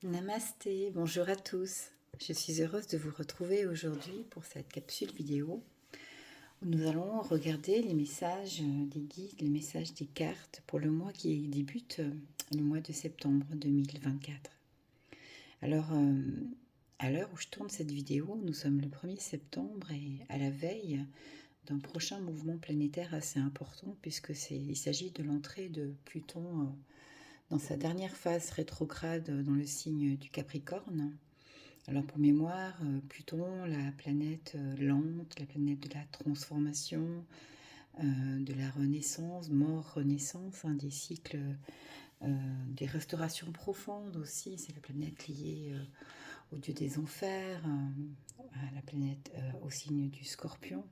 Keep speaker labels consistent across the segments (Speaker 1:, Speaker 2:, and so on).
Speaker 1: Namasté, bonjour à tous. Je suis heureuse de vous retrouver aujourd'hui pour cette capsule vidéo où nous allons regarder les messages des guides, les messages des cartes pour le mois qui débute le mois de septembre 2024. Alors, à l'heure où je tourne cette vidéo, nous sommes le 1er septembre et à la veille d'un prochain mouvement planétaire assez important il s'agit de l'entrée de Pluton dans sa dernière phase rétrograde dans le signe du Capricorne. Alors pour mémoire, Pluton, la planète lente, la planète de la transformation, de la renaissance, mort-renaissance, des cycles, des restaurations profondes aussi. C'est la planète liée au dieu des enfers, à la planète au signe du Scorpion.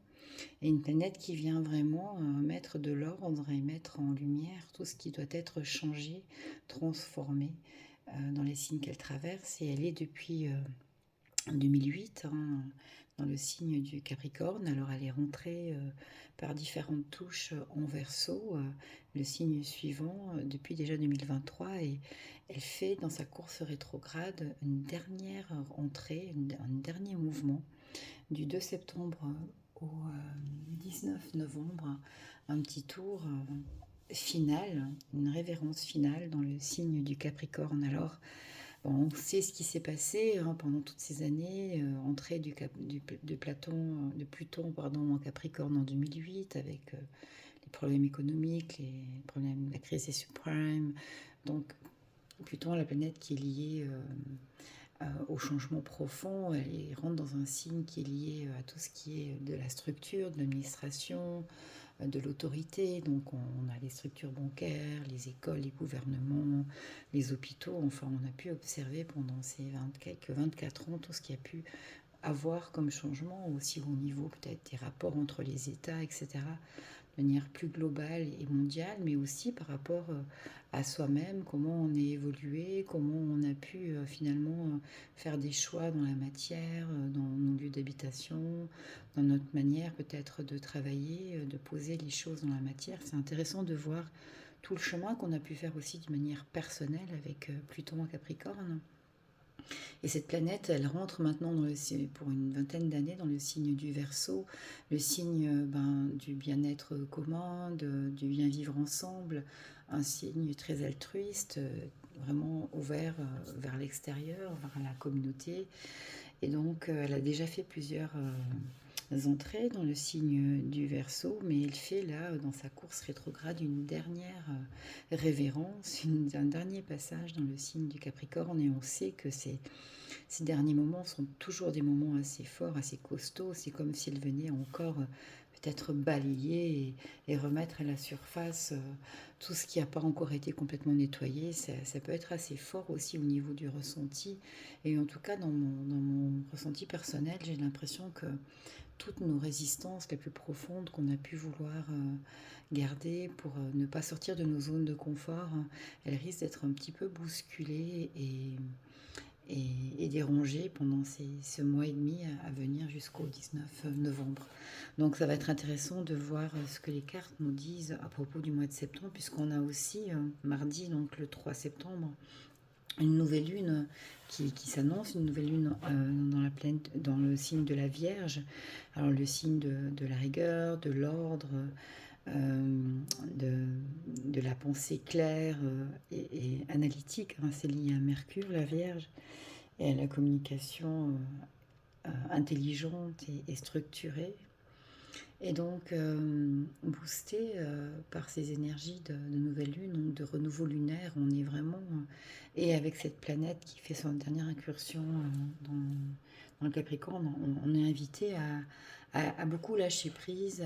Speaker 1: Et une planète qui vient vraiment mettre de l'ordre et mettre en lumière tout ce qui doit être changé, transformé dans les signes qu'elle traverse. Et elle est depuis 2008 dans le signe du Capricorne. Alors elle est rentrée par différentes touches en Verseau, le signe suivant depuis déjà 2023, et elle fait dans sa course rétrograde une dernière entrée, un dernier mouvement du 2 septembre au 19 novembre, un petit tour final, une révérence finale dans le signe du Capricorne. Alors bon, on sait ce qui s'est passé pendant toutes ces années, entrée de Pluton en Capricorne en 2008, avec les problèmes économiques, les problèmes de la crise des subprimes. Donc Pluton, la planète qui est liée au changement profond, elle rentre dans un signe qui est lié à tout ce qui est de la structure, de l'administration, de l'autorité. Donc on a les structures bancaires, les écoles, les gouvernements, les hôpitaux. Enfin, on a pu observer pendant ces 24 ans tout ce qui a pu avoir comme changement, aussi au niveau peut-être des rapports entre les États, etc., de manière plus globale et mondiale, mais aussi par rapport à soi-même, comment on est évolué, comment on a pu finalement faire des choix dans la matière, dans nos lieux d'habitation, dans notre manière peut-être de travailler, de poser les choses dans la matière. C'est intéressant de voir tout le chemin qu'on a pu faire aussi de manière personnelle avec Pluton en Capricorne. Et cette planète, elle rentre maintenant pour une vingtaine d'années dans le signe du Verseau, le signe du bien-être commun, du bien vivre ensemble, un signe très altruiste, vraiment ouvert vers l'extérieur, vers la communauté. Et donc, elle a déjà fait plusieurs entrées dans le signe du Verseau, mais elle fait là, dans sa course rétrograde, une dernière révérence, un dernier passage dans le signe du Capricorne, et on sait que ces derniers moments sont toujours des moments assez forts, assez costauds. C'est comme s'ils venaient encore peut-être balayer et remettre à la surface tout ce qui n'a pas encore été complètement nettoyé. Ça peut être assez fort aussi au niveau du ressenti. Et en tout cas, dans mon ressenti personnel, j'ai l'impression que toutes nos résistances les plus profondes qu'on a pu vouloir garder pour ne pas sortir de nos zones de confort, elles risquent d'être un petit peu bousculées et dérangé pendant ce mois et demi à venir jusqu'au 19 novembre. Donc ça va être intéressant de voir ce que les cartes nous disent à propos du mois de septembre, puisqu'on a aussi mardi, donc le 3 septembre, une nouvelle lune qui s'annonce, une nouvelle lune dans le signe de la Vierge. Alors le signe de la rigueur, de l'ordre, de la pensée claire et analytique. C'est lié à Mercure, la Vierge, et à la communication intelligente et structurée. Et donc, boosté par ces énergies de nouvelle lune, donc de renouveau lunaire, on est vraiment... et avec cette planète qui fait son dernière incursion dans le Capricorne, on est invité à beaucoup lâcher prise,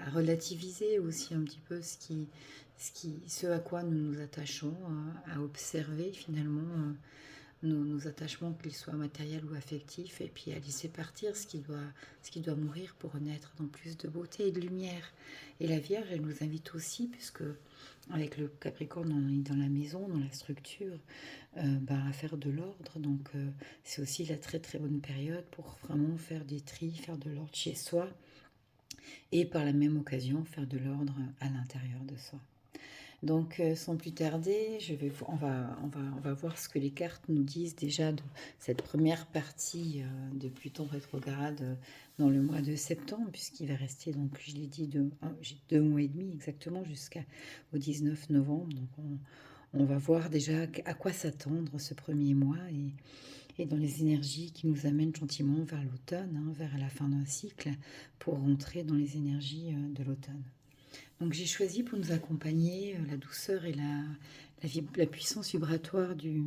Speaker 1: à relativiser aussi un petit peu ce à quoi nous nous attachons, à observer finalement nos attachements, qu'ils soient matériels ou affectifs, et puis à laisser partir ce qui doit mourir pour renaître dans plus de beauté et de lumière. Et la Vierge, elle nous invite aussi, puisque avec le Capricorne, on est dans la maison, dans la structure, à faire de l'ordre. Donc c'est aussi la très très bonne période pour vraiment faire des tris, faire de l'ordre chez soi, et par la même occasion faire de l'ordre à l'intérieur de soi. Donc, sans plus tarder, on va voir ce que les cartes nous disent déjà de cette première partie de Pluton rétrograde dans le mois de septembre, puisqu'il va rester, donc, je l'ai dit, j'ai 2 mois et demi exactement jusqu'au 19 novembre. Donc, on va voir déjà à quoi s'attendre ce premier mois et dans les énergies qui nous amènent gentiment vers l'automne, hein, vers la fin d'un cycle, pour rentrer dans les énergies de l'automne. Donc j'ai choisi pour nous accompagner la douceur et la puissance vibratoire du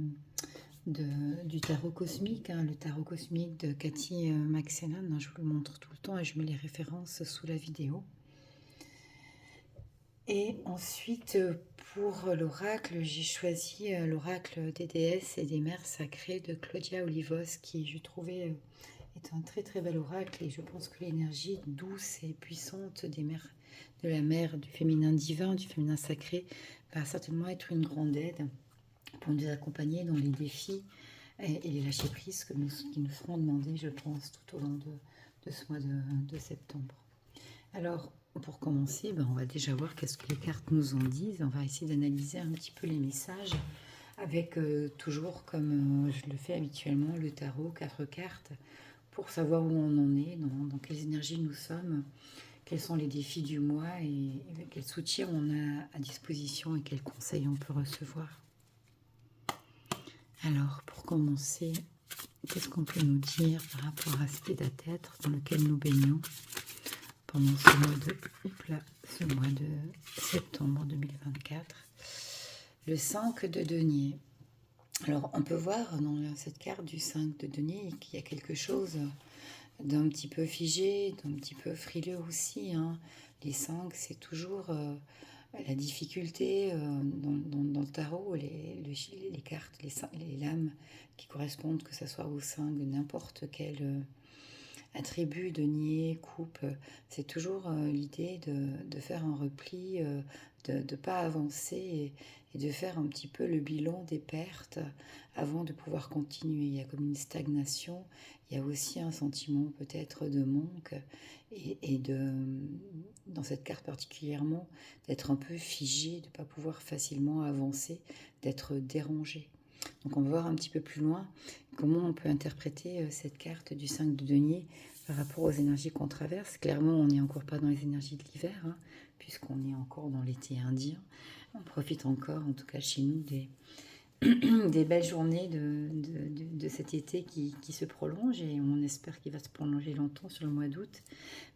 Speaker 1: tarot cosmique, hein, le tarot cosmique de Cathy Maxellan. Hein, je vous le montre tout le temps et je mets les références sous la vidéo. Et ensuite, pour l'oracle, j'ai choisi l'oracle des déesses et des mères sacrées de Claudia Olivos, qui je trouvais est un très très bel oracle, et je pense que l'énergie douce et puissante des mères, de la mère, du féminin divin, du féminin sacré, va certainement être une grande aide pour nous accompagner dans les défis et les lâcher-prises qui nous seront demandés, je pense, tout au long de ce mois de septembre. Alors, pour commencer, on va déjà voir qu'est-ce que les cartes nous en disent. On va essayer d'analyser un petit peu les messages avec toujours, comme je le fais habituellement, le tarot, 4 cartes, pour savoir où on en est, dans quelles énergies nous sommes, quels sont les défis du mois et quel soutien on a à disposition et quels conseils on peut recevoir. Alors, pour commencer, qu'est-ce qu'on peut nous dire par rapport à cet état d'être dans lequel nous baignons pendant ce mois de septembre 2024. Le 5 de denier. Alors, on peut voir dans cette carte du 5 de denier qu'il y a quelque chose d'un petit peu figé, d'un petit peu frileux aussi. Hein. Les 5, c'est toujours la difficulté dans le tarot, les cartes, les lames qui correspondent, que ce soit au 5 de n'importe quel attribut, denier, coupe. C'est toujours l'idée de faire un repli, de ne pas avancer et de faire un petit peu le bilan des pertes avant de pouvoir continuer. Il y a comme une stagnation, il y a aussi un sentiment peut-être de manque et dans cette carte particulièrement, d'être un peu figé, de ne pas pouvoir facilement avancer, d'être dérangé. Donc on va voir un petit peu plus loin comment on peut interpréter cette carte du 5 de denier par rapport aux énergies qu'on traverse. Clairement, on n'est encore pas dans les énergies de l'hiver, hein, puisqu'on est encore dans l'été indien. On profite encore, en tout cas chez nous, des belles journées de cet été qui se prolonge, et on espère qu'il va se prolonger longtemps sur le mois d'août,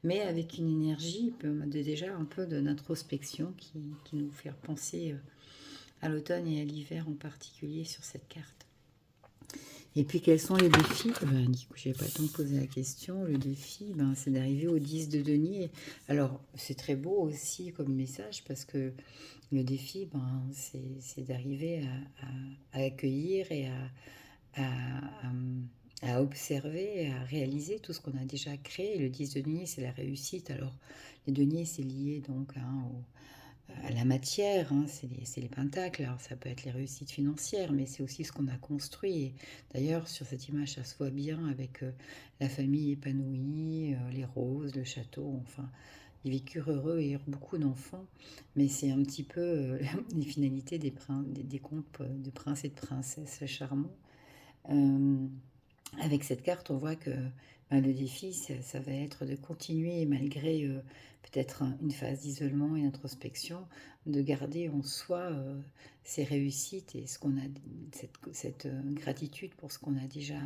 Speaker 1: mais avec une énergie déjà un peu d'introspection qui nous fait penser à l'automne et à l'hiver en particulier sur cette carte. Et puis quels sont les défis? Du coup, je n'ai pas le temps de poser la question. Le défi, c'est d'arriver au 10 de denier. Alors, c'est très beau aussi comme message, parce que le défi, c'est d'arriver à accueillir et à observer, à réaliser tout ce qu'on a déjà créé. Le 10 de denier, c'est la réussite. Alors, les deniers, c'est lié donc à la matière, hein, c'est les pentacles. Alors ça peut être les réussites financières, mais c'est aussi ce qu'on a construit. D'ailleurs, sur cette image, ça se voit bien avec la famille épanouie, les roses, le château, enfin, ils vécurent heureux et eurent beaucoup d'enfants. Mais c'est un petit peu les finalités des contes de princes et de princesses charmants. Avec cette carte, on voit que le défi, ça va être de continuer, malgré peut-être une phase d'isolement et d'introspection, de garder en soi ces réussites et cette gratitude pour ce qu'on a déjà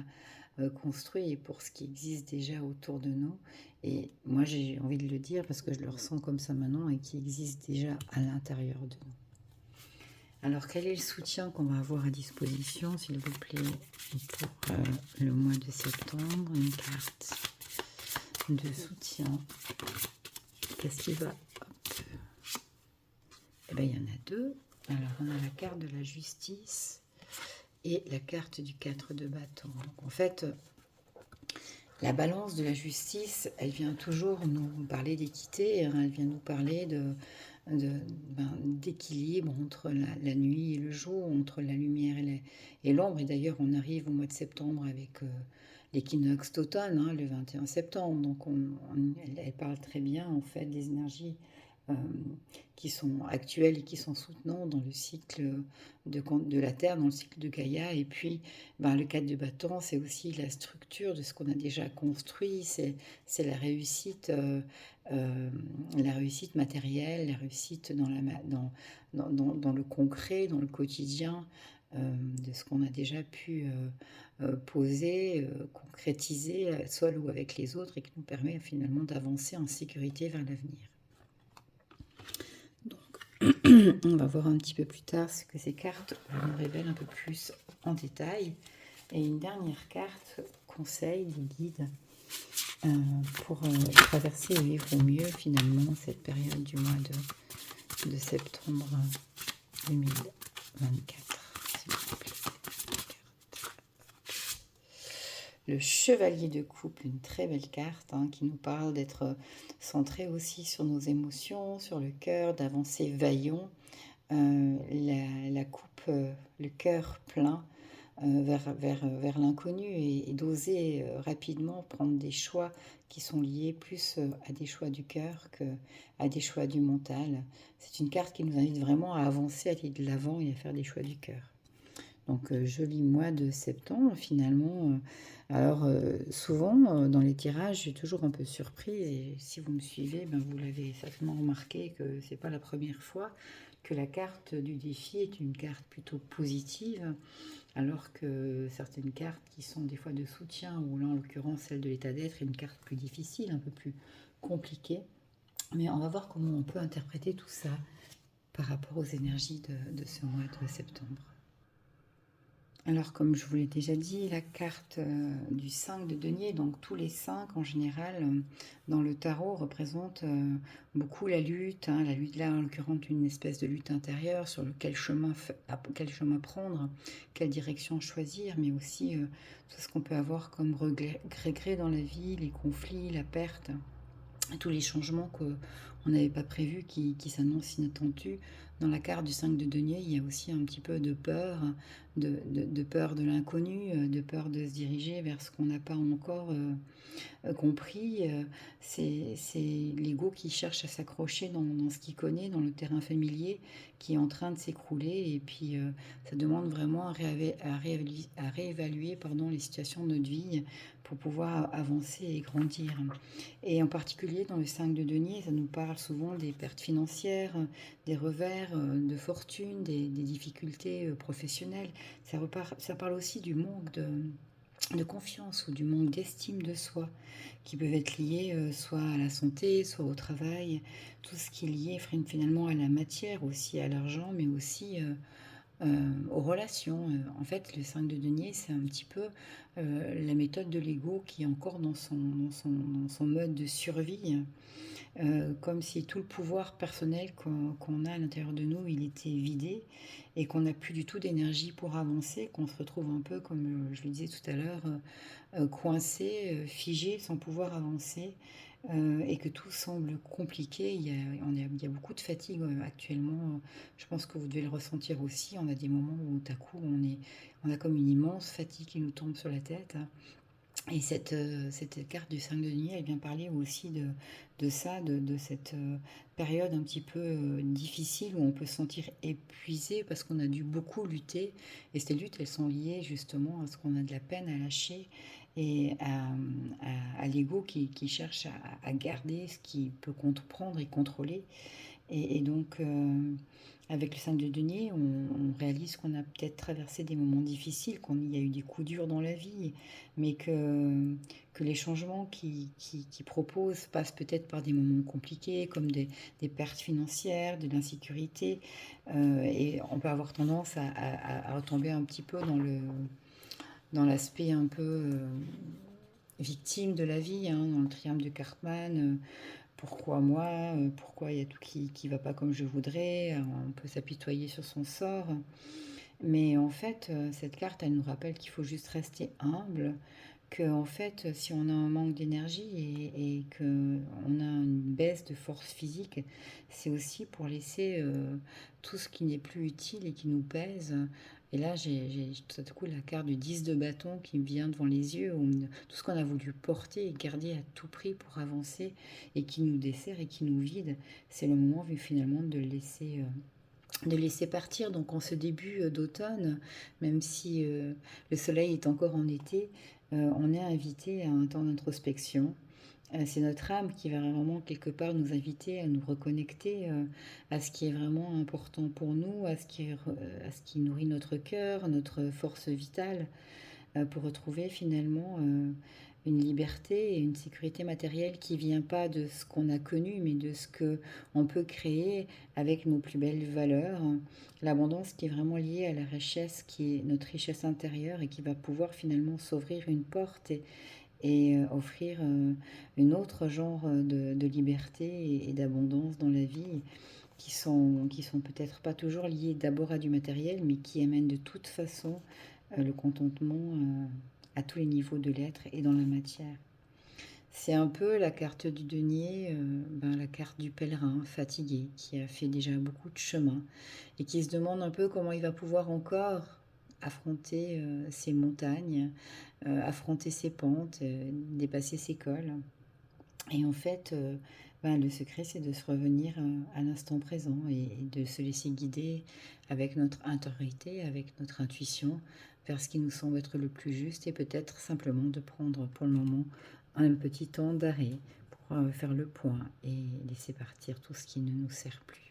Speaker 1: construit et pour ce qui existe déjà autour de nous. Et moi, j'ai envie de le dire parce que je le ressens comme ça maintenant et qui existe déjà à l'intérieur de nous. Alors, quel est le soutien qu'on va avoir à disposition, s'il vous plaît, pour le mois de septembre? Une carte de soutien. Qu'est-ce qui va? Eh bien, il y en a deux. Alors, on a la carte de la justice et la carte du 4 de bâton. Donc, en fait, la balance de la justice, elle vient toujours nous parler d'équité, hein, elle vient nous parler d'équilibre entre la nuit et le jour, entre la lumière et l'ombre. Et d'ailleurs, on arrive au mois de septembre avec l'équinoxe d'automne, hein, le 21 septembre. Donc, elle parle très bien, en fait, des énergies qui sont actuels et qui sont soutenants dans le cycle de la Terre, dans le cycle de Gaïa. Et puis, le 4 de bâton, c'est aussi la structure de ce qu'on a déjà construit, c'est la réussite matérielle, la réussite dans le concret, dans le quotidien, de ce qu'on a déjà pu poser, concrétiser, seul ou avec les autres, et qui nous permet finalement d'avancer en sécurité vers l'avenir. Donc, on va voir un petit peu plus tard ce que ces cartes nous révèlent un peu plus en détail. Et une dernière carte, conseil des guides, pour traverser et vivre au mieux finalement cette période du mois de septembre 2024. S'il vous plaît. Le chevalier de coupe, une très belle carte qui nous parle d'être centré aussi sur nos émotions, sur le cœur, d'avancer vaillant, la coupe, le cœur plein vers l'inconnu et d'oser rapidement prendre des choix qui sont liés plus à des choix du cœur qu'à des choix du mental. C'est une carte qui nous invite vraiment à avancer, à aller de l'avant et à faire des choix du cœur. Donc, joli mois de septembre, finalement. Alors, souvent, dans les tirages, je suis toujours un peu surprise. Et si vous me suivez, vous l'avez certainement remarqué que c'est pas la première fois que la carte du défi est une carte plutôt positive, alors que certaines cartes qui sont des fois de soutien, ou là, en l'occurrence, celle de l'état d'être, est une carte plus difficile, un peu plus compliquée. Mais on va voir comment on peut interpréter tout ça par rapport aux énergies de ce mois de septembre. Alors, comme je vous l'ai déjà dit, la carte du 5 de denier, donc tous les 5 en général dans le tarot représentent beaucoup la lutte. La lutte là, en l'occurrence, une espèce de lutte intérieure sur quel chemin prendre, quelle direction choisir, mais aussi tout ce qu'on peut avoir comme regret dans la vie, les conflits, la perte, tous les changements qu'on n'avait pas prévus qui s'annoncent inattendus. Dans la carte du 5 de denier, il y a aussi un petit peu de peur, de peur de l'inconnu, de peur de se diriger vers ce qu'on n'a pas encore compris. C'est l'ego qui cherche à s'accrocher dans ce qu'il connaît, dans le terrain familier, qui est en train de s'écrouler. Et puis, ça demande vraiment à réévaluer les situations de notre vie pour pouvoir avancer et grandir. Et en particulier, dans le 5 de denier, ça nous parle souvent des pertes financières, des revers de fortune, des difficultés professionnelles. Ça parle aussi du manque de confiance ou du manque d'estime de soi, qui peuvent être liés soit à la santé, soit au travail, tout ce qui est lié finalement à la matière, aussi à l'argent, mais aussi aux relations. En fait, le 5 de denier, c'est un petit peu la méthode de l'ego qui est encore dans son mode de survie, comme si tout le pouvoir personnel qu'on a à l'intérieur de nous, il était vidé et qu'on n'a plus du tout d'énergie pour avancer, qu'on se retrouve un peu, comme je le disais tout à l'heure, coincé, figé, sans pouvoir avancer, et que tout semble compliqué. Il y a beaucoup de fatigue actuellement. Je pense que vous devez le ressentir aussi. On a des moments où tout à coup on a comme une immense fatigue qui nous tombe sur la tête. Et cette carte du 5 de denier, elle vient parler aussi de ça, de cette période un petit peu difficile où on peut se sentir épuisé parce qu'on a dû beaucoup lutter. Et ces luttes, elles sont liées justement à ce qu'on a de la peine à lâcher et à l'ego qui cherche à garder ce qu'il peut comprendre et contrôler. Et donc, avec le 5 de denier, on réalise qu'on a peut-être traversé des moments difficiles, qu'il y a eu des coups durs dans la vie, mais que les changements qu'il propose passent peut-être par des moments compliqués, comme des pertes financières, de l'insécurité. Et on peut avoir tendance à retomber un petit peu dans l'aspect un peu victime de la vie, dans le triangle de Cartman. Pourquoi moi? Pourquoi il y a tout qui va pas comme je voudrais? On peut s'apitoyer sur son sort. Mais en fait, cette carte, elle nous rappelle qu'il faut juste rester humble, que en fait, si on a un manque d'énergie et qu'on a une baisse de force physique, c'est aussi pour laisser tout ce qui n'est plus utile et qui nous pèse Et là, j'ai tout à coup la carte du 10 de bâton qui me vient devant les yeux, tout ce qu'on a voulu porter et garder à tout prix pour avancer et qui nous dessert et qui nous vide, c'est le moment vu finalement de laisser partir. Donc en ce début d'automne, même si le soleil est encore en été, on est invité à un temps d'introspection. C'est notre âme qui va vraiment quelque part nous inviter à nous reconnecter à ce qui est vraiment important pour nous, à ce qui nourrit notre cœur, notre force vitale, pour retrouver finalement une liberté et une sécurité matérielle qui vient pas de ce qu'on a connu, mais de ce que on peut créer avec nos plus belles valeurs. L'abondance qui est vraiment liée à la richesse, qui est notre richesse intérieure et qui va pouvoir finalement s'ouvrir une porte et offrir une autre genre de liberté et d'abondance dans la vie qui sont peut-être pas toujours liées d'abord à du matériel, mais qui amènent de toute façon le contentement à tous les niveaux de l'être et dans la matière. C'est un peu la carte du denier, la carte du pèlerin fatigué qui a fait déjà beaucoup de chemin et qui se demande un peu comment il va pouvoir encore affronter ces montagnes, affronter ses pentes, dépasser ses cols. Et en fait, le secret, c'est de se revenir à l'instant présent et de se laisser guider avec notre intériorité, avec notre intuition, vers ce qui nous semble être le plus juste et peut-être simplement de prendre pour le moment un petit temps d'arrêt pour faire le point et laisser partir tout ce qui ne nous sert plus.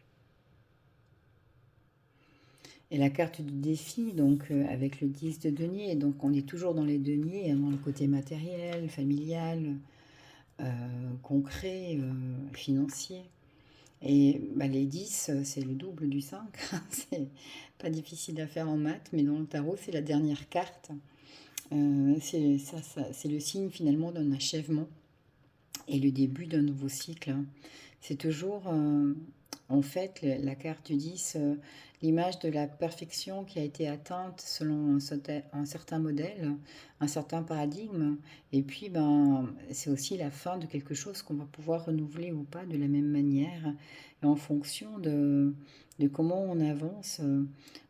Speaker 1: Et la carte du défi, donc avec le 10 de denier, donc on est toujours dans les deniers, dans le côté matériel, familial, concret, financier. Et les 10, c'est le double du 5. C'est pas difficile à faire en maths, mais dans le tarot, c'est la dernière carte. C'est le signe finalement d'un achèvement et le début d'un nouveau cycle. C'est toujours, en fait, la carte du 10, l'image de la perfection qui a été atteinte selon un certain modèle, un certain paradigme. Et puis, c'est aussi la fin de quelque chose qu'on va pouvoir renouveler ou pas de la même manière. Et en fonction de comment on avance,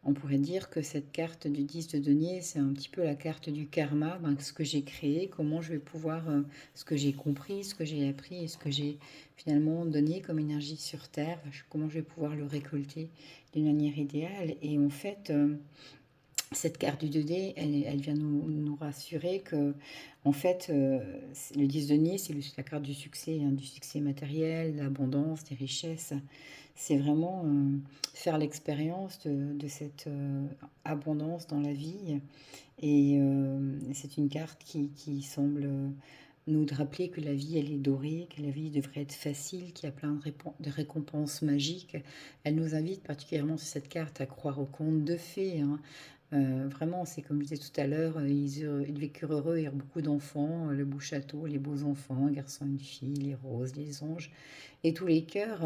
Speaker 1: on pourrait dire que cette carte du 10 de denier, c'est un petit peu la carte du karma, ce que j'ai créé, comment je vais pouvoir, ce que j'ai compris, ce que j'ai appris et ce que j'ai finalement donné comme énergie sur Terre, comment je vais pouvoir le récolter d'une manière idéale. Et en fait, cette carte du 2D, elle vient nous rassurer que, en fait, le 10 de denier, c'est la carte du succès matériel, l'abondance, des richesses. C'est vraiment faire l'expérience de cette abondance dans la vie. Et c'est une carte qui semble nous rappeler que la vie, elle est dorée, que la vie devrait être facile, qu'il y a plein de récompenses magiques. Elle nous invite particulièrement sur cette carte à croire aux contes de fées, hein. Vraiment, c'est comme je disais tout à l'heure, ils vécurent heureux, ils eurent beaucoup d'enfants, le beau château, les beaux enfants, un garçon, une fille, les roses, les anges, et tous les cœurs,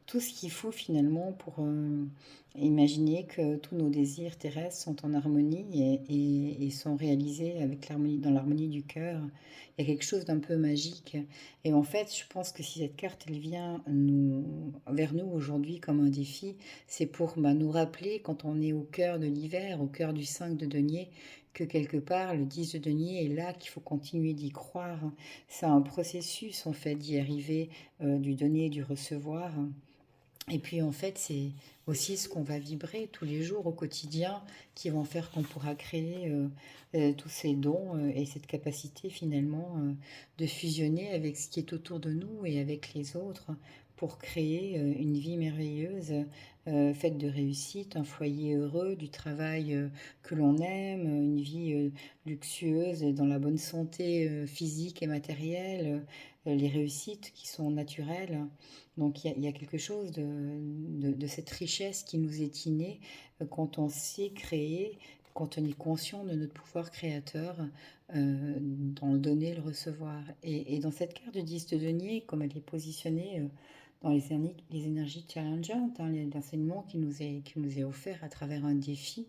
Speaker 1: tout ce qu'il faut finalement pour imaginer que tous nos désirs terrestres sont en harmonie et sont réalisés avec dans l'harmonie du cœur. Il y a quelque chose d'un peu magique. Et en fait, je pense que si cette carte, elle vient vers nous aujourd'hui comme un défi, c'est pour nous rappeler, quand on est au cœur de l'hiver, au cœur du 5 de denier, que quelque part, le 10 de denier est là, qu'il faut continuer d'y croire. C'est un processus, en fait, d'y arriver, du donner et du recevoir. Et puis en fait, c'est aussi ce qu'on va vibrer tous les jours au quotidien qui vont faire qu'on pourra créer tous ces dons et cette capacité finalement de fusionner avec ce qui est autour de nous et avec les autres pour créer une vie merveilleuse, faite de réussite, un foyer heureux, du travail que l'on aime, une vie luxueuse et dans la bonne santé physique et matérielle, les réussites qui sont naturelles. Donc il y a quelque chose de cette richesse qui nous est innée quand on sait créer, quand on est conscient de notre pouvoir créateur dans le donner et le recevoir. Et dans cette carte du 10 de denier, comme elle est positionnée dans les énergies challengeantes, hein, l'enseignement qui nous est offert à travers un défi,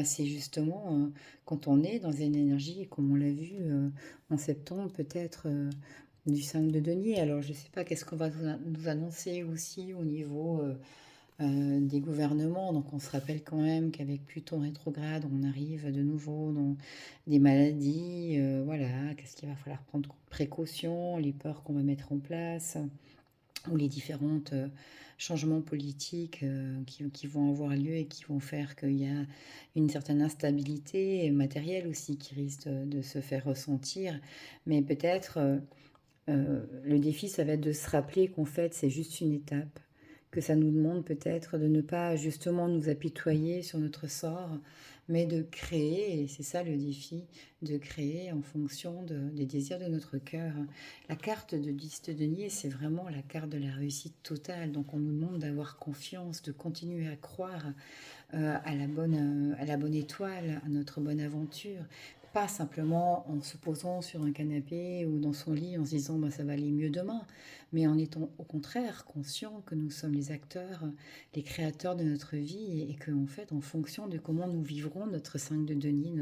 Speaker 1: c'est justement quand on est dans une énergie, comme on l'a vu en septembre, peut-être du 5 de denier. Alors, je ne sais pas qu'est-ce qu'on va nous annoncer aussi au niveau des gouvernements. Donc on se rappelle quand même qu'avec Pluton rétrograde, on arrive de nouveau dans des maladies. Voilà, qu'est-ce qu'il va falloir prendre comme précaution, les peurs qu'on va mettre en place, ou les différentes changements politiques qui vont avoir lieu et qui vont faire qu'il y a une certaine instabilité matérielle aussi qui risque de se faire ressentir. Mais peut-être le défi, ça va être de se rappeler qu'en fait, c'est juste une étape, que ça nous demande peut-être de ne pas justement nous apitoyer sur notre sort, mais de créer, et c'est ça le défi, de créer en fonction des désirs de notre cœur. La carte de 10 de denier, c'est vraiment la carte de la réussite totale. Donc on nous demande d'avoir confiance, de continuer à croire à la bonne étoile, à notre bonne aventure. Pas simplement en se posant sur un canapé ou dans son lit en se disant bah, ça va aller mieux demain, mais en étant au contraire conscient que nous sommes les acteurs, les créateurs de notre vie et que en fait en fonction de comment nous vivrons notre 5 de denier,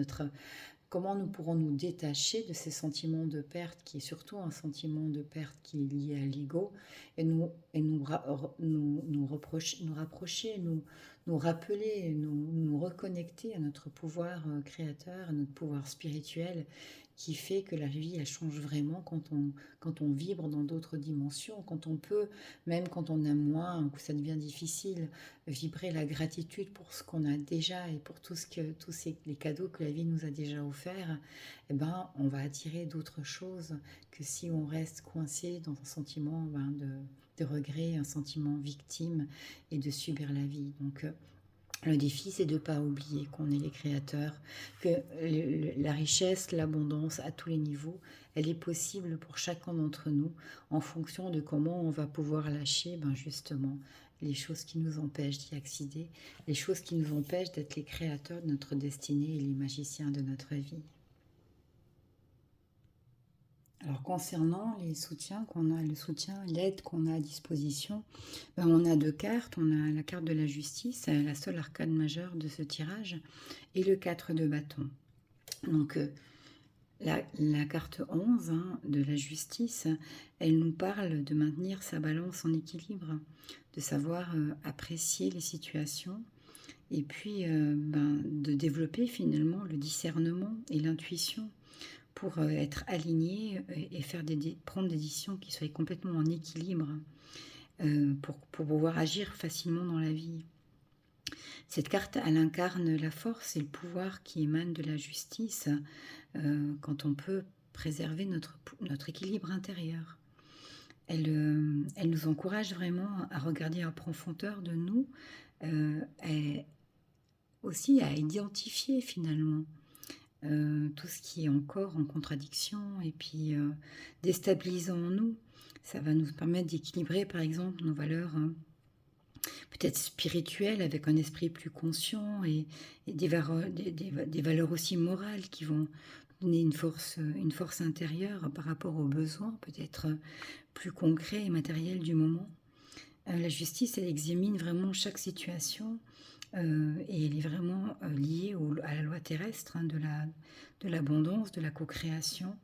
Speaker 1: comment nous pourrons nous détacher de ces sentiments de perte, qui est surtout un sentiment de perte qui est lié à l'ego, et nous rapprocher, nous rappeler, nous reconnecter à notre pouvoir créateur, à notre pouvoir spirituel, qui fait que la vie, elle change vraiment quand on vibre dans d'autres dimensions, quand on peut, même quand on a moins, que ça devient difficile, vibrer la gratitude pour ce qu'on a déjà et pour les cadeaux que la vie nous a déjà offerts, eh ben, on va attirer d'autres choses que si on reste coincé dans un sentiment de regret, un sentiment victime et de subir la vie. Donc, le défi, c'est de ne pas oublier qu'on est les créateurs, que la richesse, l'abondance à tous les niveaux, elle est possible pour chacun d'entre nous en fonction de comment on va pouvoir lâcher justement les choses qui nous empêchent d'y accéder, les choses qui nous empêchent d'être les créateurs de notre destinée et les magiciens de notre vie. Alors concernant les soutiens qu'on a, le soutien, l'aide qu'on a à disposition, on a deux cartes. On a la carte de la justice, la seule arcane majeure de ce tirage, et le 4 de bâton. Donc la carte 11 de la justice, elle nous parle de maintenir sa balance en équilibre, de savoir apprécier les situations, et puis de développer finalement le discernement et l'intuition pour être aligné et prendre des décisions qui soient complètement en équilibre pour pouvoir agir facilement dans la vie. Cette carte, elle incarne la force et le pouvoir qui émanent de la justice quand on peut préserver notre équilibre intérieur. Elle nous encourage vraiment à regarder en profondeur de nous, et aussi à identifier finalement tout ce qui est encore en contradiction et puis déstabilisant en nous. Ça va nous permettre d'équilibrer par exemple nos valeurs peut-être spirituelles avec un esprit plus conscient et des valeurs aussi morales qui vont donner une force intérieure par rapport aux besoins peut-être plus concrets et matériels du moment. La justice, elle examine vraiment chaque situation et elle est vraiment liée à la loi terrestre de l'abondance, de la co-création.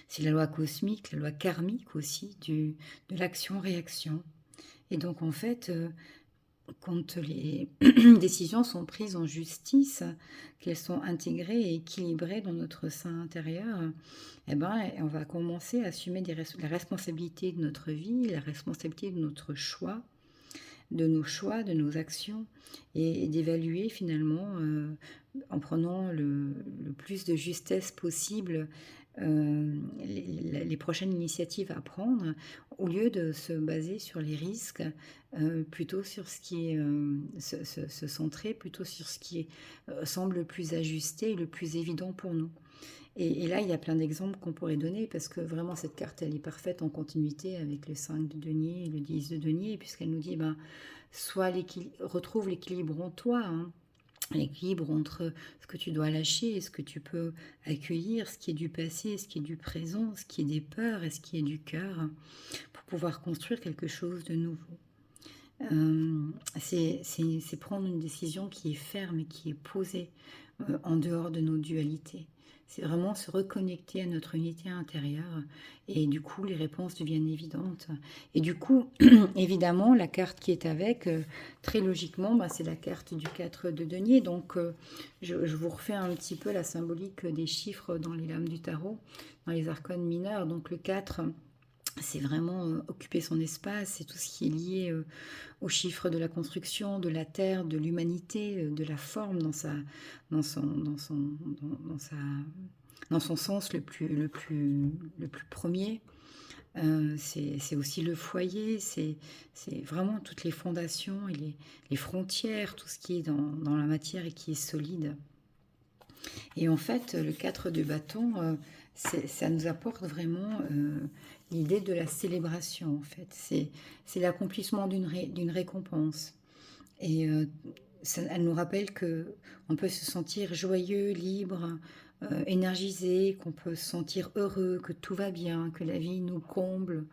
Speaker 1: C'est la loi cosmique, la loi karmique aussi de l'action-réaction. Et donc en fait, quand les décisions sont prises en justice, qu'elles sont intégrées et équilibrées dans notre sein intérieur, eh ben, on va commencer à assumer la responsabilité de notre vie, la responsabilité de notre choix, de nos choix, de nos actions, et d'évaluer finalement, en prenant le plus de justesse possible, les prochaines initiatives à prendre, au lieu de se baser sur les risques, plutôt sur ce qui est, se centrer plutôt sur ce qui semble le plus ajusté et le plus évident pour nous. Et là, il y a plein d'exemples qu'on pourrait donner, parce que vraiment, cette carte, elle est parfaite en continuité avec le 5 de denier et le 10 de denier, puisqu'elle nous dit, retrouve l'équilibre en toi, l'équilibre entre ce que tu dois lâcher et ce que tu peux accueillir, ce qui est du passé, ce qui est du présent, ce qui est des peurs et ce qui est du cœur, pour pouvoir construire quelque chose de nouveau. C'est prendre une décision qui est ferme et qui est posée en dehors de nos dualités. c'est vraiment se reconnecter à notre unité intérieure et du coup, les réponses deviennent évidentes et du coup, évidemment, la carte qui est avec, très logiquement, bah, c'est la carte du 4 de denier donc je vous refais un petit peu la symbolique des chiffres dans les lames du tarot, dans les arcanes mineurs. Donc le 4, c'est vraiment, occuper son espace, c'est tout ce qui est lié, aux chiffres de la construction, de la terre, de l'humanité, de la forme dans son dans son dans sa dans son sens le plus premier. C'est aussi le foyer, c'est vraiment toutes les fondations et les frontières, tout ce qui est dans la matière et qui est solide. Et en fait, le 4 de bâton, ça nous apporte vraiment l'idée de la célébration, en fait. C'est l'accomplissement d'une récompense. Et elle nous rappelle que on peut se sentir joyeux, libre, énergisé, qu'on peut se sentir heureux, que tout va bien, que la vie nous comble,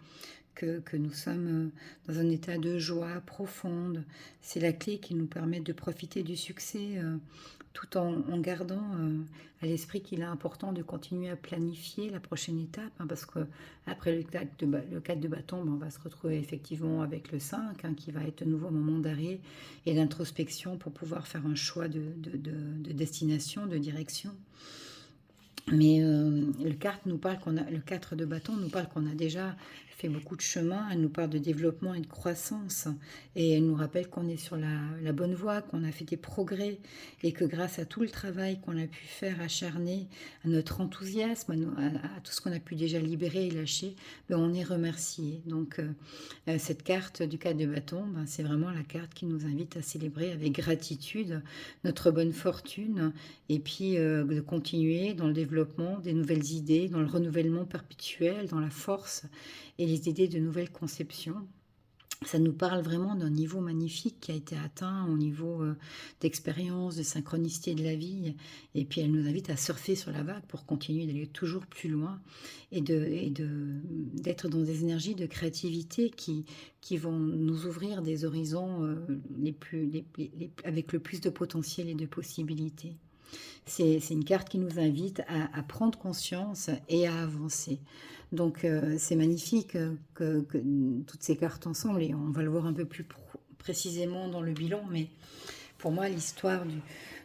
Speaker 1: que nous sommes dans un état de joie profonde. C'est la clé qui nous permet de profiter du succès tout en gardant à l'esprit qu'il est important de continuer à planifier la prochaine étape, hein, parce que après le 4 de bâton, ben, on va se retrouver effectivement avec le 5, hein, qui va être de nouveau un moment d'arrêt et d'introspection pour pouvoir faire un choix de destination, de direction. Mais le 4 de bâton nous parle qu'on a déjà fait beaucoup de chemin, elle nous parle de développement et de croissance, et elle nous rappelle qu'on est sur la bonne voie, qu'on a fait des progrès, et que grâce à tout le travail qu'on a pu faire, acharné, à notre enthousiasme, à tout ce qu'on a pu déjà libérer et lâcher, ben on est remercié. Donc cette carte du 4 de bâton, ben c'est vraiment la carte qui nous invite à célébrer avec gratitude notre bonne fortune, et puis de continuer dans le développement des nouvelles idées, dans le renouvellement perpétuel, dans la force et les idées de nouvelles conceptions. Ça nous parle vraiment d'un niveau magnifique qui a été atteint au niveau d'expérience, de synchronicité de la vie. Et puis elle nous invite à surfer sur la vague pour continuer d'aller toujours plus loin d'être dans des énergies de créativité qui vont nous ouvrir des horizons avec le plus de potentiel et de possibilités. C'est une carte qui nous invite à prendre conscience et à avancer. Donc c'est magnifique que toutes ces cartes ensemble, et on va le voir un peu plus précisément dans le bilan, mais pour moi l'histoire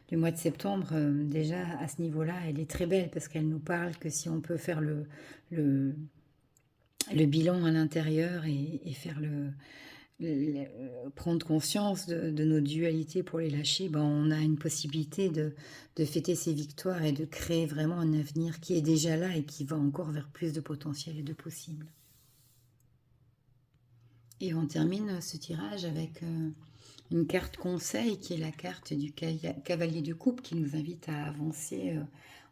Speaker 1: du mois de septembre, déjà à ce niveau-là, elle est très belle parce qu'elle nous parle que si on peut faire le, le bilan à l'intérieur et faire prendre conscience de nos dualités pour les lâcher, ben on a une possibilité de fêter ces victoires et de créer vraiment un avenir qui est déjà là et qui va encore vers plus de potentiel et de possible. Et on termine ce tirage avec une carte conseil qui est la carte du cavalier de coupe qui nous invite à avancer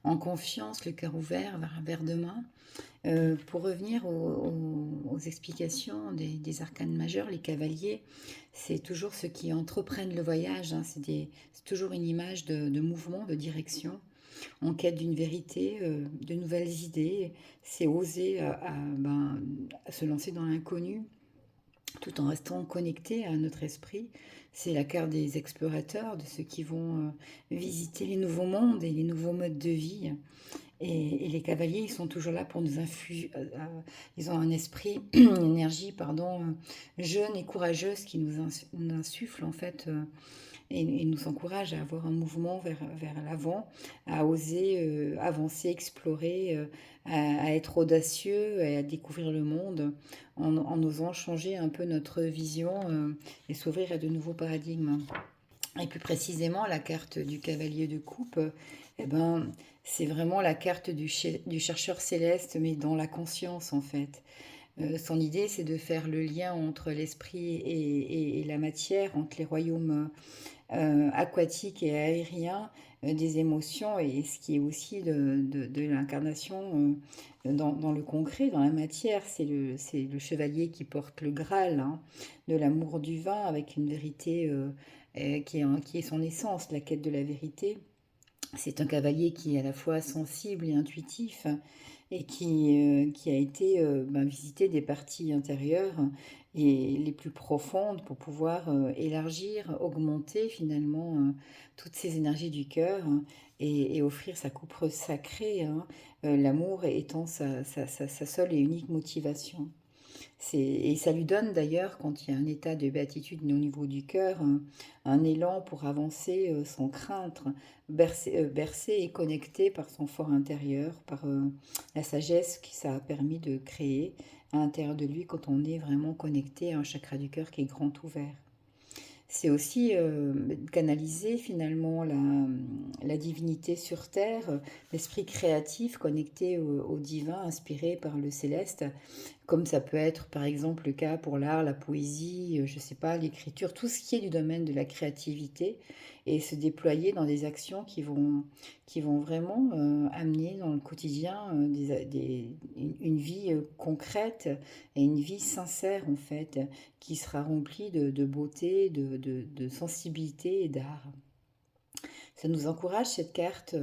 Speaker 1: en confiance, le cœur ouvert vers demain. Pour revenir aux explications des arcanes majeurs, les cavaliers, c'est toujours ceux qui entreprennent le voyage, hein, c'est toujours une image de mouvement, de direction, en quête d'une vérité, de nouvelles idées. C'est oser à se lancer dans l'inconnu tout en restant connecté à notre esprit. C'est la carte des explorateurs, de ceux qui vont visiter les nouveaux mondes et les nouveaux modes de vie. Et les cavaliers, ils sont toujours là pour nous infuser. Ils ont un esprit, une énergie, pardon, jeune et courageuse qui nous insuffle en fait et nous encourage à avoir un mouvement vers l'avant, à oser avancer, explorer, à être audacieux et à découvrir le monde en osant changer un peu notre vision et s'ouvrir à de nouveaux paradigmes. Et plus précisément, la carte du cavalier de coupe, eh ben, c'est vraiment la carte du chercheur céleste, mais dans la conscience en fait. Son idée, c'est de faire le lien entre l'esprit et la matière, entre les royaumes aquatiques et aériens, des émotions, et ce qui est aussi de l'incarnation dans le concret, dans la matière. C'est le chevalier qui porte le Graal, hein, de l'amour du vin, avec une vérité qui est son essence, la quête de la vérité. C'est un cavalier qui est à la fois sensible et intuitif et qui a été visiter des parties intérieures et les plus profondes pour pouvoir élargir, augmenter finalement toutes ces énergies du cœur et offrir sa coupe sacrée, hein, l'amour étant sa seule et unique motivation. Et ça lui donne d'ailleurs, quand il y a un état de béatitude au niveau du cœur, un élan pour avancer sans crainte, bercé et connecté par son fort intérieur, par la sagesse que ça a permis de créer à l'intérieur de lui quand on est vraiment connecté à un chakra du cœur qui est grand ouvert. C'est aussi canaliser finalement la divinité sur Terre, l'esprit créatif connecté au divin, inspiré par le céleste, comme ça peut être par exemple le cas pour l'art, la poésie, je ne sais pas, l'écriture, tout ce qui est du domaine de la créativité, et se déployer dans des actions qui vont vraiment amener dans le quotidien une vie concrète et une vie sincère en fait, qui sera remplie de beauté, de sensibilité et d'art. Ça nous encourage cette carte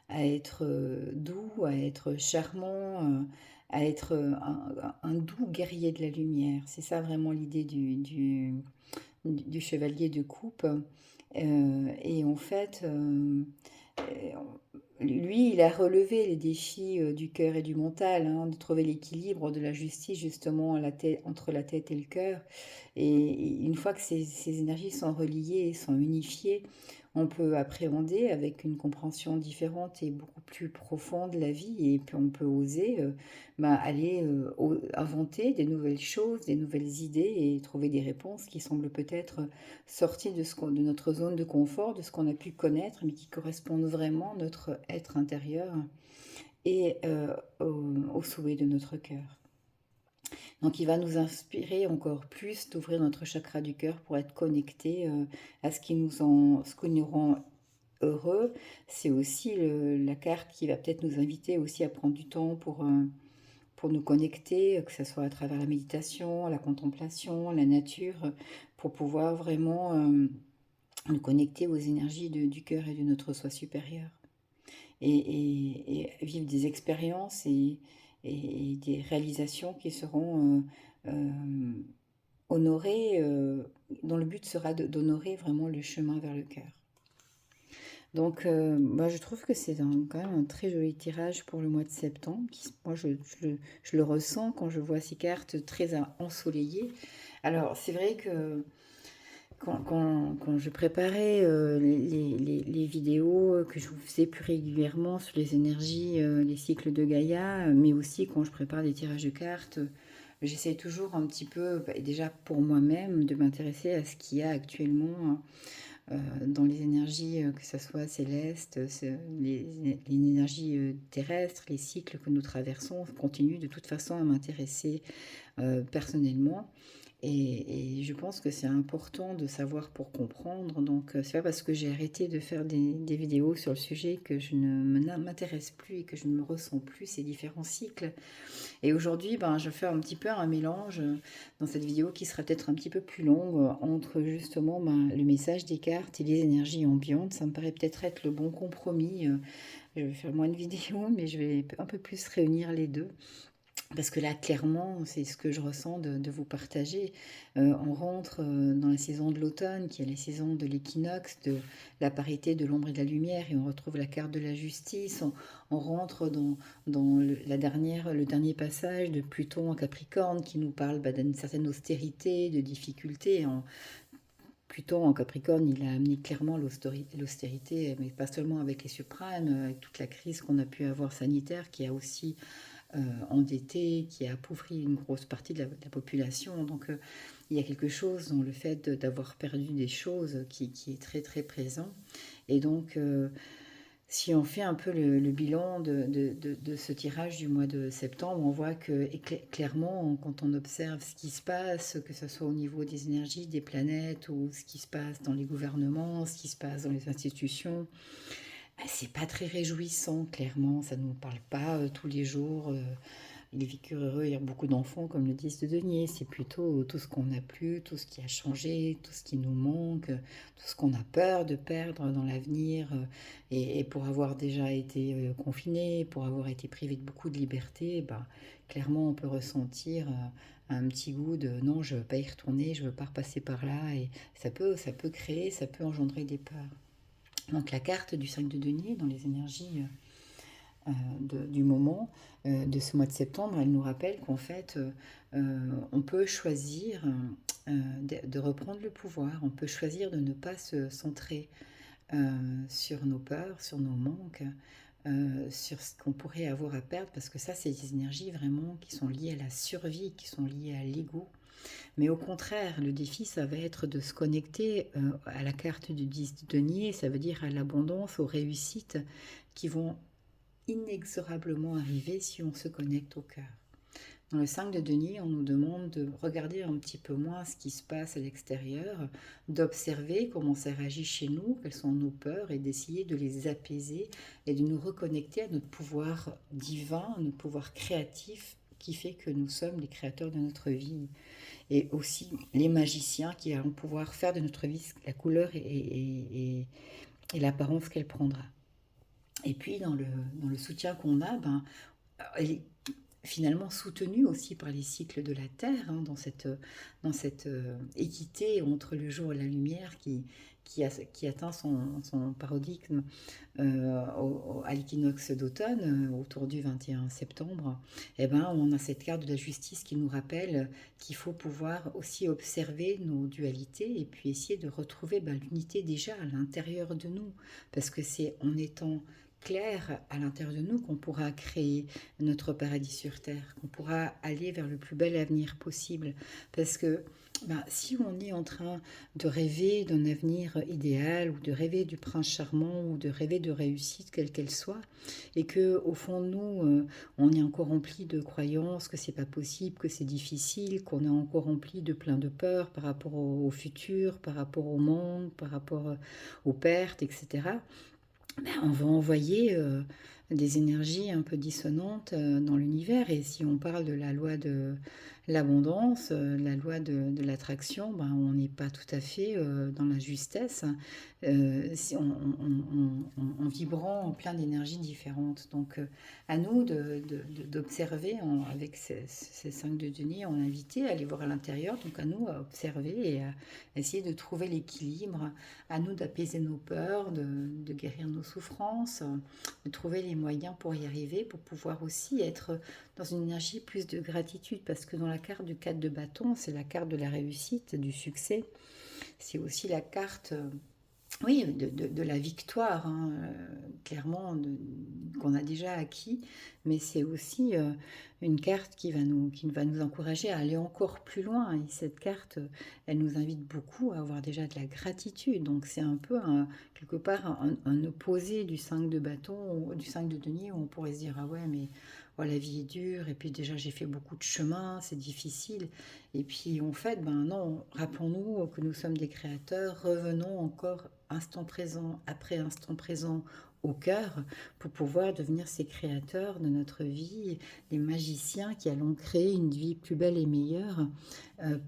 Speaker 1: à être doux, à être charmant, à être un doux guerrier de la lumière. C'est ça vraiment l'idée du chevalier de coupe. Et en fait, lui, il a relevé les défis du cœur et du mental, hein, de trouver l'équilibre de la justice justement entre la tête et le cœur. Et une fois que ces énergies sont reliées et sont unifiées, on peut appréhender avec une compréhension différente et beaucoup plus profonde la vie, et puis on peut oser aller inventer des nouvelles choses, des nouvelles idées et trouver des réponses qui semblent peut-être sorties de notre zone de confort, de ce qu'on a pu connaître, mais qui correspondent vraiment à notre être intérieur et au souhait de notre cœur. Donc il va nous inspirer encore plus d'ouvrir notre chakra du cœur pour être connecté à ce qui nous rend heureux. C'est aussi la carte qui va peut-être nous inviter aussi à prendre du temps pour nous connecter, que ce soit à travers la méditation, la contemplation, la nature, pour pouvoir vraiment nous connecter aux énergies du cœur et de notre soi supérieur. Et vivre des expériences et des réalisations qui seront honorées, dont le but sera d'honorer vraiment le chemin vers le cœur. Donc, moi, je trouve que c'est quand même un très joli tirage pour le mois de septembre. Moi, je le ressens quand je vois ces cartes très ensoleillées. Alors, c'est vrai que quand je préparais les vidéos que je vous faisais plus régulièrement sur les énergies, les cycles de Gaïa, mais aussi quand je prépare des tirages de cartes, j'essaie toujours un petit peu, déjà pour moi-même, de m'intéresser à ce qu'il y a actuellement dans les énergies, que ce soit célestes, les énergies terrestres, les cycles que nous traversons, continuent de toute façon à m'intéresser personnellement. Et je pense que c'est important de savoir pour comprendre. Donc, c'est pas parce que j'ai arrêté de faire des vidéos sur le sujet que je ne m'intéresse plus et que je ne me ressens plus ces différents cycles. Et aujourd'hui, ben, je fais un petit peu un mélange dans cette vidéo qui sera peut-être un petit peu plus longue entre justement le message des cartes et les énergies ambiantes. Ça me paraît peut-être être le bon compromis. Je vais faire moins de vidéos, mais je vais un peu plus réunir les deux. Parce que là, clairement, c'est ce que je ressens de vous partager. On rentre dans la saison de l'automne, qui est la saison de l'équinoxe, de la parité de l'ombre et de la lumière, et on retrouve la carte de la justice. On rentre dans le dernier passage de Pluton en Capricorne, qui nous parle d'une certaine austérité, de difficulté. Pluton en Capricorne, il a amené clairement l'austérité, mais pas seulement avec les suprêmes, avec toute la crise qu'on a pu avoir sanitaire, qui a aussi endetté, qui a appauvri une grosse partie de la population. Donc il y a quelque chose dans le fait d'avoir perdu des choses qui est très très présent. Et donc si on fait un peu le bilan de ce tirage du mois de septembre, on voit que clairement, quand on observe ce qui se passe, que ce soit au niveau des énergies, des planètes, ou ce qui se passe dans les gouvernements, ce qui se passe dans les institutions, c'est pas très réjouissant, clairement. Ça ne nous parle pas tous les jours. Il est vécu heureux, il y a beaucoup d'enfants, comme le disent de Denier. C'est plutôt tout ce qu'on n'a plus, tout ce qui a changé, tout ce qui nous manque, tout ce qu'on a peur de perdre dans l'avenir. Et pour avoir déjà été confiné, pour avoir été privé de beaucoup de liberté, bah, clairement, on peut ressentir un petit goût de non, je ne veux pas y retourner, je ne veux pas repasser par là. Et ça peut créer, ça peut engendrer des peurs. Donc la carte du 5 de denier dans les énergies du moment, de ce mois de septembre, elle nous rappelle qu'en fait, on peut choisir de reprendre le pouvoir, on peut choisir de ne pas se centrer sur nos peurs, sur nos manques, sur ce qu'on pourrait avoir à perdre, parce que ça, c'est des énergies vraiment qui sont liées à la survie, qui sont liées à l'ego. Mais au contraire, le défi, ça va être de se connecter à la carte du 10 de denier, ça veut dire à l'abondance, aux réussites qui vont inexorablement arriver si on se connecte au cœur. Dans le 5 de denier, on nous demande de regarder un petit peu moins ce qui se passe à l'extérieur, d'observer comment ça réagit chez nous, quelles sont nos peurs, et d'essayer de les apaiser et de nous reconnecter à notre pouvoir divin, à notre pouvoir créatif qui fait que nous sommes les créateurs de notre vie. Et aussi les magiciens qui vont pouvoir faire de notre vie la couleur et l'apparence qu'elle prendra. Et puis dans le soutien qu'on a, elle est finalement soutenue aussi par les cycles de la Terre, hein, dans cette équité entre le jour et la lumière qui atteint son paradigme à l'équinoxe d'automne, autour du 21 septembre. Et ben, on a cette carte de la justice qui nous rappelle qu'il faut pouvoir aussi observer nos dualités et puis essayer de retrouver l'unité déjà à l'intérieur de nous. Parce que c'est en étant clair à l'intérieur de nous qu'on pourra créer notre paradis sur terre, qu'on pourra aller vers le plus bel avenir possible. Parce que si on est en train de rêver d'un avenir idéal ou de rêver du prince charmant ou de rêver de réussite quelle qu'elle soit, et que au fond de nous, on est encore rempli de croyances que c'est pas possible, que c'est difficile, qu'on est encore rempli de plein de peurs par rapport au futur, par rapport au monde, par rapport aux pertes, etc. On va envoyer des énergies un peu dissonantes dans l'univers. Et si on parle de la loi de l'abondance, la loi de l'attraction, on n'est pas tout à fait dans la justesse, si en vibrant plein d'énergies différentes. Donc à nous d'observer avec ces 5 de denier, on est invité à aller voir à l'intérieur, donc à nous à observer et à essayer de trouver l'équilibre, à nous d'apaiser nos peurs, de guérir nos souffrances, de trouver les moyens pour y arriver, pour pouvoir aussi être dans une énergie plus de gratitude, parce que dans la carte du 4 de bâton, c'est la carte de la réussite, du succès, c'est aussi la carte oui, de la victoire, hein, clairement, qu'on a déjà acquis, mais c'est aussi une carte qui va nous encourager à aller encore plus loin. Et cette carte, elle nous invite beaucoup à avoir déjà de la gratitude. Donc c'est un peu, quelque part, un opposé du 5 de bâton, du 5 de denier, où on pourrait se dire, ah ouais, mais oh, la vie est dure, et puis déjà j'ai fait beaucoup de chemin, c'est difficile. Et puis en fait, non, rappelons-nous que nous sommes des créateurs, revenons encore instant présent après instant présent au cœur pour pouvoir devenir ces créateurs de notre vie, les magiciens qui allons créer une vie plus belle et meilleure,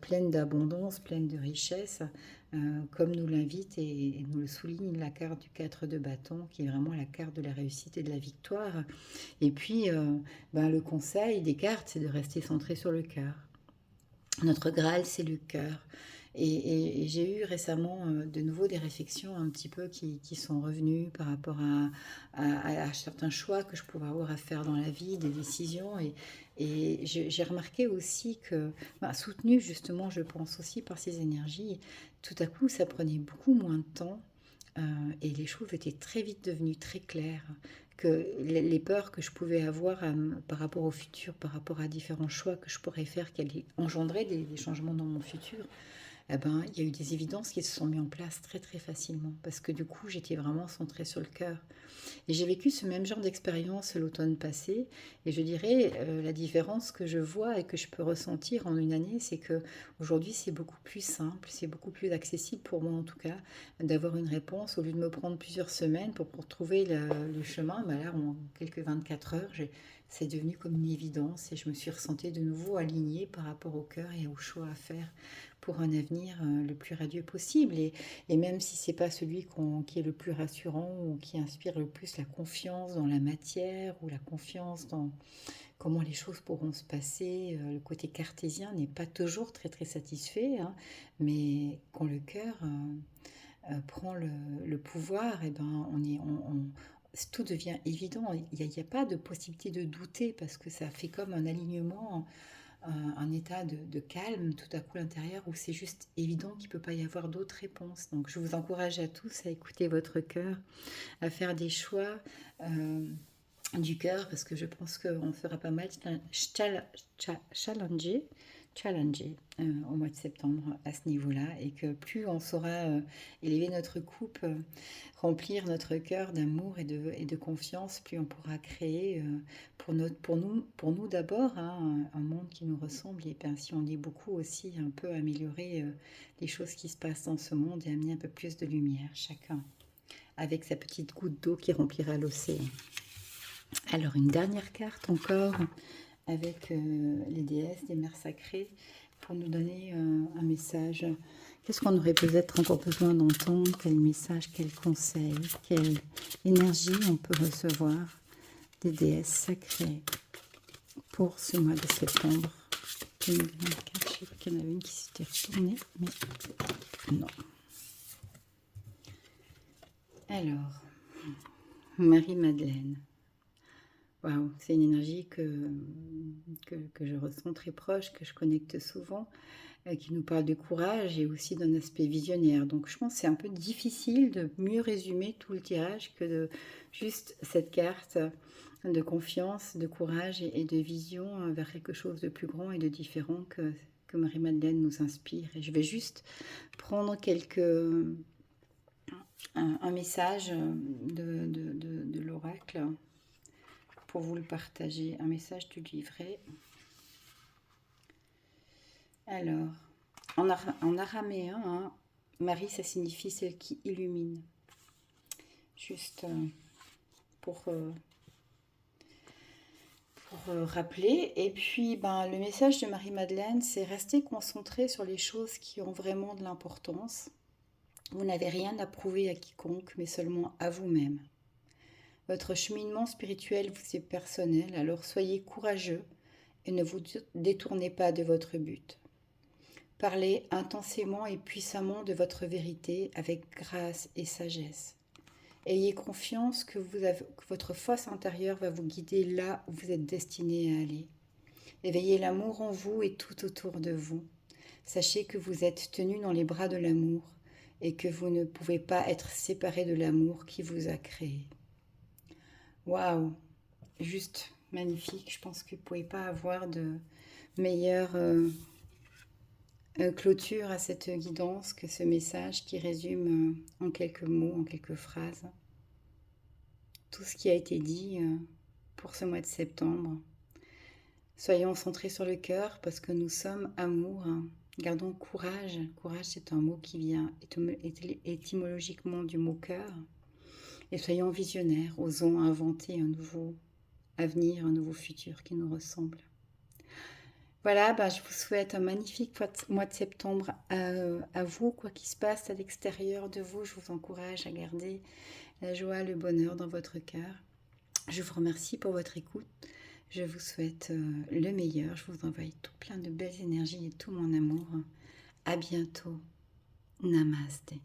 Speaker 1: pleine d'abondance, pleine de richesse, comme nous l'invite et nous le souligne la carte du 4 de bâton, qui est vraiment la carte de la réussite et de la victoire. Et puis, le conseil des cartes, c'est de rester centré sur le cœur. Notre Graal, c'est le cœur. Et j'ai eu récemment de nouveau des réflexions un petit peu qui sont revenues par rapport à certains choix que je pouvais avoir à faire dans la vie, des décisions. Et j'ai remarqué aussi que, soutenu justement, je pense aussi par ces énergies, tout à coup, ça prenait beaucoup moins de temps et les choses étaient très vite devenues très claires. Que les peurs que je pouvais avoir par rapport au futur, par rapport à différents choix que je pourrais faire, qui allaient engendrer des changements dans mon futur, il y a eu des évidences qui se sont mises en place très très facilement parce que du coup j'étais vraiment centrée sur le cœur. Et j'ai vécu ce même genre d'expérience l'automne passé et je dirais la différence que je vois et que je peux ressentir en une année, c'est que aujourd'hui c'est beaucoup plus simple, c'est beaucoup plus accessible pour moi en tout cas d'avoir une réponse au lieu de me prendre plusieurs semaines pour trouver le chemin. Là en quelques 24 heures c'est devenu comme une évidence et je me suis ressentie de nouveau alignée par rapport au cœur et au choix à faire pour un avenir le plus radieux possible. Et même si c'est pas celui qui est le plus rassurant ou qui inspire le plus la confiance dans la matière ou la confiance dans comment les choses pourront se passer, le côté cartésien n'est pas toujours très très satisfait, hein, mais quand le cœur prend le pouvoir, et ben tout devient évident. Il n'y a pas de possibilité de douter parce que ça fait comme un alignement, un état de calme tout à coup à l'intérieur où c'est juste évident qu'il ne peut pas y avoir d'autres réponses. Donc je vous encourage à tous à écouter votre cœur, à faire des choix du cœur, parce que je pense qu'on fera pas mal challenger au mois de septembre à ce niveau-là, et que plus on saura élever notre coupe, remplir notre cœur d'amour et de confiance, plus on pourra créer pour nous d'abord, hein, un monde qui nous ressemble, et bien, si on est beaucoup aussi, un peu améliorer les choses qui se passent dans ce monde et amener un peu plus de lumière, chacun avec sa petite goutte d'eau qui remplira l'océan. Alors une dernière carte encore avec les déesses des mers sacrées pour nous donner un message. Qu'est-ce qu'on aurait peut-être encore besoin d'entendre? Quel message, quel conseil, quelle énergie on peut recevoir des déesses sacrées pour ce mois de septembre 2024? Je sais qu'il y en avait une qui s'était retournée, mais non. Alors, Marie-Madeleine. Waouh, c'est une énergie que je ressens très proche, que je connecte souvent, qui nous parle de courage et aussi d'un aspect visionnaire. Donc je pense que c'est un peu difficile de mieux résumer tout le tirage que de juste cette carte de confiance, de courage et de vision vers quelque chose de plus grand et de différent que Marie-Madeleine nous inspire. Et je vais juste prendre un message de l'oracle pour vous le partager, un message du livret. Alors, en araméen, hein, Marie, ça signifie celle qui illumine. Juste pour rappeler. Et puis, le message de Marie-Madeleine, c'est rester concentré sur les choses qui ont vraiment de l'importance. Vous n'avez rien à prouver à quiconque, mais seulement à vous-même. Votre cheminement spirituel vous est personnel, alors soyez courageux et ne vous détournez pas de votre but. Parlez intensément et puissamment de votre vérité avec grâce et sagesse. Ayez confiance que votre force intérieure va vous guider là où vous êtes destiné à aller. Éveillez l'amour en vous et tout autour de vous. Sachez que vous êtes tenu dans les bras de l'amour et que vous ne pouvez pas être séparé de l'amour qui vous a créé. Waouh, juste magnifique. Je pense que vous ne pouvez pas avoir de meilleure clôture à cette guidance que ce message qui résume en quelques mots, en quelques phrases, tout ce qui a été dit pour ce mois de septembre. Soyons centrés sur le cœur parce que nous sommes amour. Gardons courage. Courage, c'est un mot qui vient étymologiquement du mot cœur. Et soyons visionnaires, osons inventer un nouveau avenir, un nouveau futur qui nous ressemble. Voilà, je vous souhaite un magnifique mois de septembre à vous, quoi qu'il se passe à l'extérieur de vous. Je vous encourage à garder la joie, le bonheur dans votre cœur. Je vous remercie pour votre écoute. Je vous souhaite le meilleur. Je vous envoie tout plein de belles énergies et tout mon amour. À bientôt. Namasté.